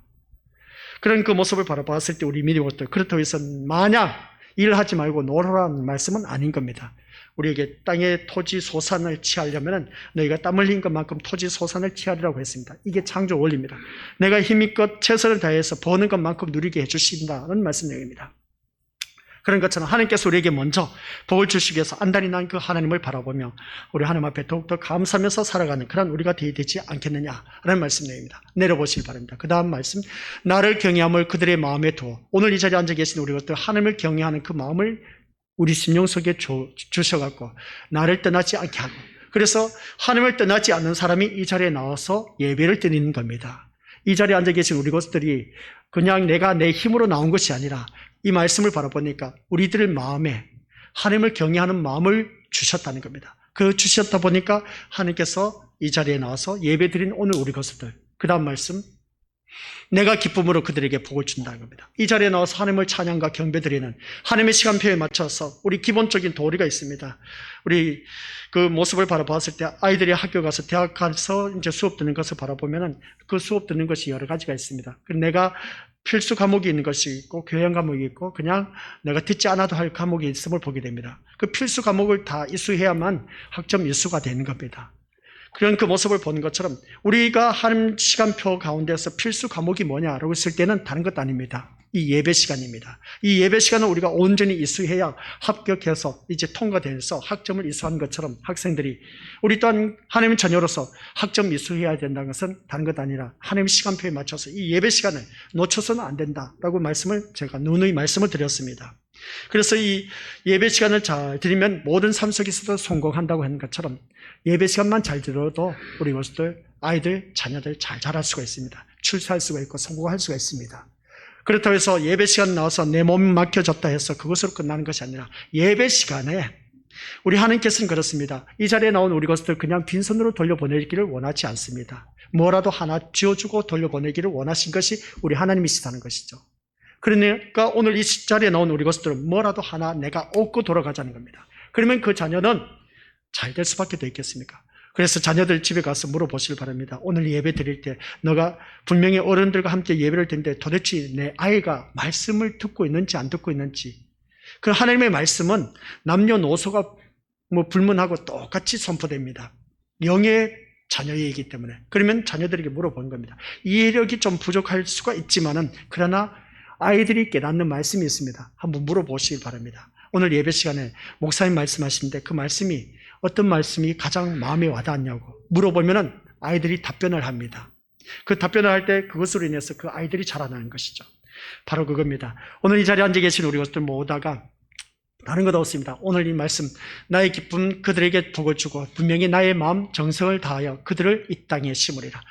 그런 그 모습을 바라봤을 때 우리 믿음의 것들, 그렇다고 해서 만약 일하지 말고 놀아라는 말씀은 아닌 겁니다. 우리에게 땅의 토지 소산을 취하려면 너희가 땀 흘린 것만큼 토지 소산을 취하리라고 했습니다. 이게 창조 원리입니다. 내가 힘껏 최선을 다해서 버는 것만큼 누리게 해주신다는 말씀 내용입니다. 그런 것처럼 하나님께서 우리에게 먼저 복을 주시기 위해서 안달이 난 그 하나님을 바라보며 우리 하나님 앞에 더욱더 감사하면서 살아가는 그런 우리가 되어야 되지 않겠느냐라는 말씀 내용입니다. 내려보시기 바랍니다. 그 다음 말씀, 나를 경외함을 그들의 마음에 두어. 오늘 이 자리에 앉아 계신 우리 것들 하나님을 경외하는 그 마음을 우리 심령 속에 주셔갖고 나를 떠나지 않게 하고, 그래서 하나님을 떠나지 않는 사람이 이 자리에 나와서 예배를 드리는 겁니다. 이 자리에 앉아 계신 우리 것들이 그냥 내가 내 힘으로 나온 것이 아니라 이 말씀을 바라보니까 우리들 마음에 하나님을 경외하는 마음을 주셨다는 겁니다. 그 주셨다 보니까 하나님께서 이 자리에 나와서 예배 드린 오늘 우리 것들. 그 다음 말씀, 내가 기쁨으로 그들에게 복을 준다는 겁니다. 이 자리에 나와서 하나님을 찬양과 경배드리는 하나님의 시간표에 맞춰서 우리 기본적인 도리가 있습니다. 우리 그 모습을 바라봤을 때 아이들이 학교 가서 대학 가서 이제 수업 듣는 것을 바라보면은 그 수업 듣는 것이 여러 가지가 있습니다. 내가 필수 과목이 있는 것이 있고 교양 과목이 있고 그냥 내가 듣지 않아도 할 과목이 있음을 보게 됩니다. 그 필수 과목을 다 이수해야만 학점 이수가 되는 겁니다. 그런 그 모습을 보는 것처럼 우리가 하는 시간표 가운데서 필수 과목이 뭐냐라고 했을 때는 다른 것도 아닙니다. 이 예배 시간입니다. 이 예배 시간을 우리가 온전히 이수해야 합격해서 이제 통과돼서 학점을 이수한 것처럼 학생들이 우리 또한 하나님의 자녀로서 학점 이수해야 된다는 것은 다른 것 아니라 하나님의 시간표에 맞춰서 이 예배 시간을 놓쳐서는 안 된다라고 말씀을 제가 누누이 말씀을 드렸습니다. 그래서 이 예배 시간을 잘 드리면 모든 삶 속에서도 성공한다고 하는 것처럼 예배 시간만 잘 들어도 우리 것들, 아이들, 자녀들 잘 자랄 수가 있습니다. 출세할 수가 있고 성공할 수가 있습니다. 그렇다고 해서 예배 시간 나와서 내 몸이 막혀졌다 해서 그것으로 끝나는 것이 아니라 예배 시간에 우리 하나님께서는 그렇습니다. 이 자리에 나온 우리 것들 그냥 빈손으로 돌려보내기를 원하지 않습니다. 뭐라도 하나 쥐어주고 돌려보내기를 원하신 것이 우리 하나님이시다는 것이죠. 그러니까 오늘 이 자리에 나온 우리 것들은 뭐라도 하나 내가 얻고 돌아가자는 겁니다. 그러면 그 자녀는 잘 될 수밖에 더 있겠습니까? 그래서 자녀들 집에 가서 물어보시길 바랍니다. 오늘 예배 드릴 때 너가 분명히 어른들과 함께 예배를 드리는데 도대체 내 아이가 말씀을 듣고 있는지 안 듣고 있는지, 그 하나님의 말씀은 남녀노소가 불문하고 똑같이 선포됩니다. 영의 자녀이기 때문에. 그러면 자녀들에게 물어보는 겁니다. 이해력이 좀 부족할 수가 있지만은 그러나 아이들이 깨닫는 말씀이 있습니다. 한번 물어보시기 바랍니다. 오늘 예배 시간에 목사님 말씀하시는데 그 말씀이 어떤 말씀이 가장 마음에 와닿았냐고 물어보면은 아이들이 답변을 합니다. 그 답변을 할 때 그것으로 인해서 그 아이들이 자라나는 것이죠. 바로 그겁니다. 오늘 이 자리에 앉아 계신 우리 것들 모두가 다른 것 없습니다. 오늘 이 말씀, 나의 기쁨 그들에게 복을 주고 분명히 나의 마음 정성을 다하여 그들을 이 땅에 심으리라.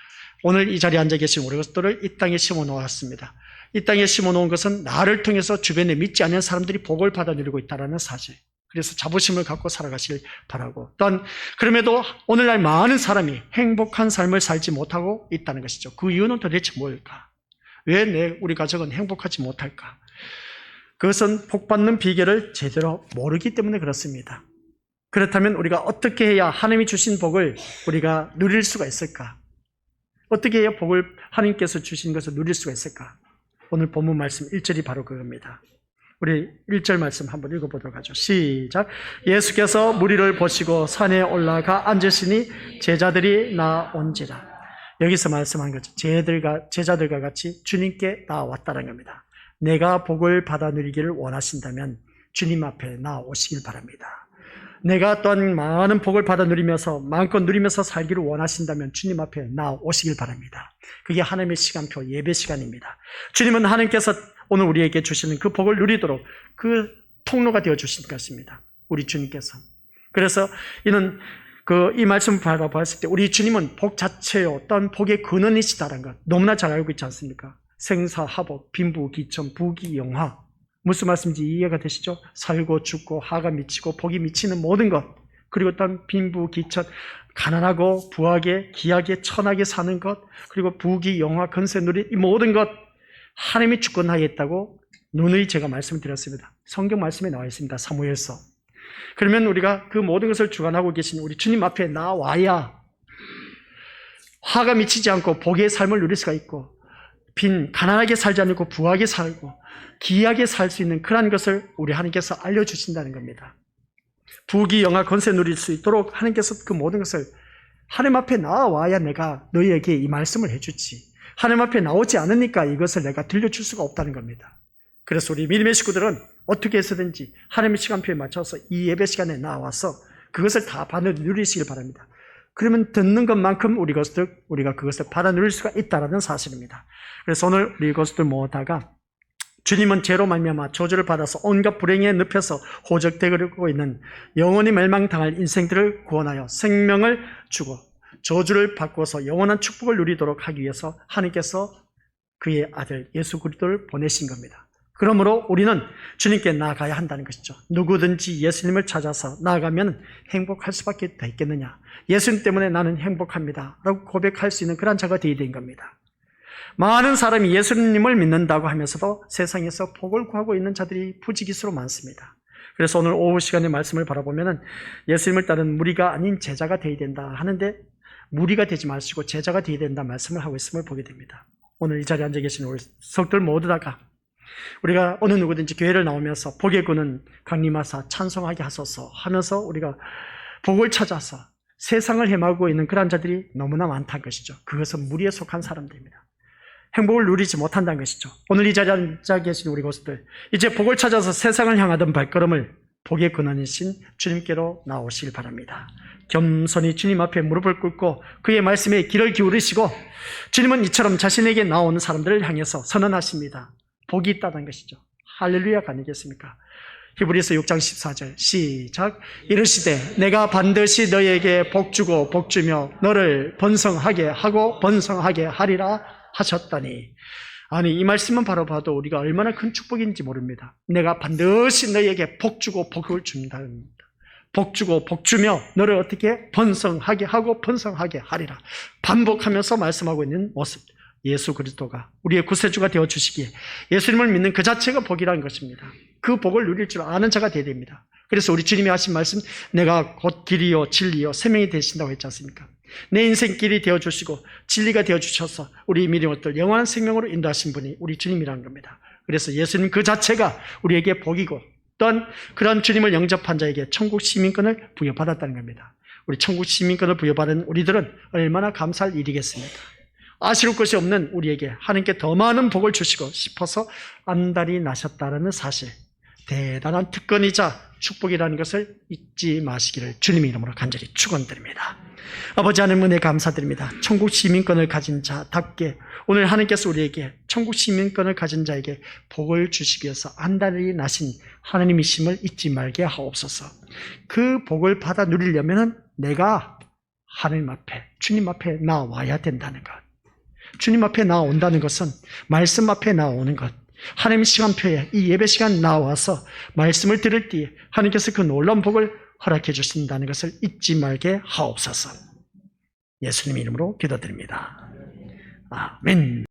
오늘 이 자리에 앉아 계신 우리 것들을 이 땅에 심어 놓았습니다. 이 땅에 심어 놓은 것은 나를 통해서 주변에 믿지 않는 사람들이 복을 받아 누리고 있다는 사실. 그래서 자부심을 갖고 살아가시길 바라고, 또한 그럼에도 오늘날 많은 사람이 행복한 삶을 살지 못하고 있다는 것이죠. 그 이유는 도대체 뭘까? 왜 우리 가족은 행복하지 못할까? 그것은 복받는 비결을 제대로 모르기 때문에 그렇습니다. 그렇다면 우리가 어떻게 해야 하나님이 주신 복을 우리가 누릴 수가 있을까? 어떻게 해야 복을 하나님께서 주신 것을 누릴 수가 있을까? 오늘 본문 말씀 1절이 바로 그겁니다. 우리 1절 말씀 한번 읽어보도록 하죠. 시작. 예수께서 무리를 보시고 산에 올라가 앉으시니 제자들이 나온지라. 여기서 말씀한 거죠. 제자들과 같이 주님께 나왔다는 겁니다. 내가 복을 받아 누리기를 원하신다면 주님 앞에 나오시길 바랍니다. 내가 또한 많은 복을 받아 누리면서 마음껏 누리면서 살기를 원하신다면 주님 앞에 나오시길 바랍니다. 그게 하나님의 시간표 예배 시간입니다. 주님은 하나님께서 오늘 우리에게 주시는 그 복을 누리도록 그 통로가 되어 주신 것입니다. 우리 주님께서. 그래서 이는 이 말씀을 바라봤을 때 우리 주님은 복 자체요, 또한 복의 근원이시다라는 것 너무나 잘 알고 있지 않습니까? 생사하복, 빈부귀천, 부귀영화. 무슨 말씀인지 이해가 되시죠? 살고 죽고 하가 미치고 복이 미치는 모든 것, 그리고 또한 빈부귀천, 가난하고 부하게 귀하게 천하게 사는 것, 그리고 부귀영화 건세 누리 이 모든 것 하나님이 주권하에 있다고 누누이 제가 말씀드렸습니다. 성경 말씀에 나와 있습니다. 사무엘서. 그러면 우리가 그 모든 것을 주관하고 계신 우리 주님 앞에 나와야 화가 미치지 않고 복의 삶을 누릴 수가 있고, 가난하게 살지 않고 부하게 살고 귀하게 살 수 있는 그러한 것을 우리 하나님께서 알려주신다는 겁니다. 부귀영화 건세 누릴 수 있도록 하나님께서 그 모든 것을 하나님 앞에 나와야 내가 너희에게 이 말씀을 해주지, 하나님 앞에 나오지 않으니까 이것을 내가 들려줄 수가 없다는 겁니다. 그래서 우리 믿음의 식구들은 어떻게 해서든지 하나님의 시간표에 맞춰서 이 예배 시간에 나와서 그것을 다 받아 누리시길 바랍니다. 그러면 듣는 것만큼 우리가 그것을 받아 누릴 수가 있다는 사실입니다. 그래서 오늘 우리 것들 모다가 주님은 죄로 말미암아 저주를 받아서 온갖 불행에 늪에서 호적되고 있는 영원히 멸망당할 인생들을 구원하여 생명을 주고 저주를 바꿔서 영원한 축복을 누리도록 하기 위해서 하나님께서 그의 아들 예수 그리스도를 보내신 겁니다. 그러므로 우리는 주님께 나아가야 한다는 것이죠. 누구든지 예수님을 찾아서 나아가면 행복할 수밖에 더 있겠느냐. 예수님 때문에 나는 행복합니다 라고 고백할 수 있는 그런 자가 되어야 된 겁니다. 많은 사람이 예수님을 믿는다고 하면서도 세상에서 복을 구하고 있는 자들이 부지기수로 많습니다. 그래서 오늘 오후 시간에 말씀을 바라보면 예수님을 따르는 무리가 아닌 제자가 되어야 된다 하는데 무리가 되지 마시고 제자가 되어야 된다 말씀을 하고 있음을 보게 됩니다. 오늘 이 자리에 앉아 계신 우리 성도들 모두 다가 우리가 어느 누구든지 교회를 나오면서 복의 구는 강림하사 찬송하게 하소서 하면서 우리가 복을 찾아서 세상을 헤매고 있는 그런 자들이 너무나 많다는 것이죠. 그것은 무리에 속한 사람들입니다. 행복을 누리지 못한다는 것이죠. 오늘 이 자리에 앉아 계신 우리 고수들, 이제 복을 찾아서 세상을 향하던 발걸음을 복의 근원이신 주님께로 나오시길 바랍니다. 겸손히 주님 앞에 무릎을 꿇고 그의 말씀에 귀를 기울이시고, 주님은 이처럼 자신에게 나오는 사람들을 향해서 선언하십니다. 복이 있다는 것이죠. 할렐루야가 아니겠습니까? 히브리서 6장 14절 시작. 이르시되 내가 반드시 너에게 복주고 복주며 너를 번성하게 하고 번성하게 하리라 하셨다니. 아니, 이 말씀은 바로 봐도 우리가 얼마나 큰 축복인지 모릅니다. 내가 반드시 너에게 복주고 복을 준다. 복주고 복주며 너를 어떻게 번성하게 하고 번성하게 하리라. 반복하면서 말씀하고 있는 모습. 예수 그리스도가 우리의 구세주가 되어주시기에 예수님을 믿는 그 자체가 복이라는 것입니다. 그 복을 누릴 줄 아는 자가 되어야 됩니다. 그래서 우리 주님이 하신 말씀, 내가 곧 길이요 진리요 생명이 되신다고 했지 않습니까? 내 인생 길이 되어주시고 진리가 되어주셔서 우리 믿음을 영원한 생명으로 인도하신 분이 우리 주님이라는 겁니다. 그래서 예수님 그 자체가 우리에게 복이고, 또한 그런 주님을 영접한 자에게 천국 시민권을 부여받았다는 겁니다. 우리 천국 시민권을 부여받은 우리들은 얼마나 감사할 일이겠습니까? 아쉬울 것이 없는 우리에게 하나님께 더 많은 복을 주시고 싶어서 안달이 나셨다는 사실, 대단한 특권이자 축복이라는 것을 잊지 마시기를 주님의 이름으로 간절히 축원드립니다. 아버지 하나님 은혜 감사드립니다. 천국 시민권을 가진 자답게 오늘 하나님께서 우리에게 천국 시민권을 가진 자에게 복을 주시기 위해서 안달이 나신 하나님이심을 잊지 말게 하옵소서. 그 복을 받아 누리려면 내가 하나님 앞에, 주님 앞에 나와야 된다는 것. 주님 앞에 나온다는 것은 말씀 앞에 나오는 것. 하나님 시간표에 이 예배 시간 나와서 말씀을 들을 때에 하나님께서 그 놀라운 복을 허락해 주신다는 것을 잊지 말게 하옵소서. 예수님 이름으로 기도드립니다. 아멘.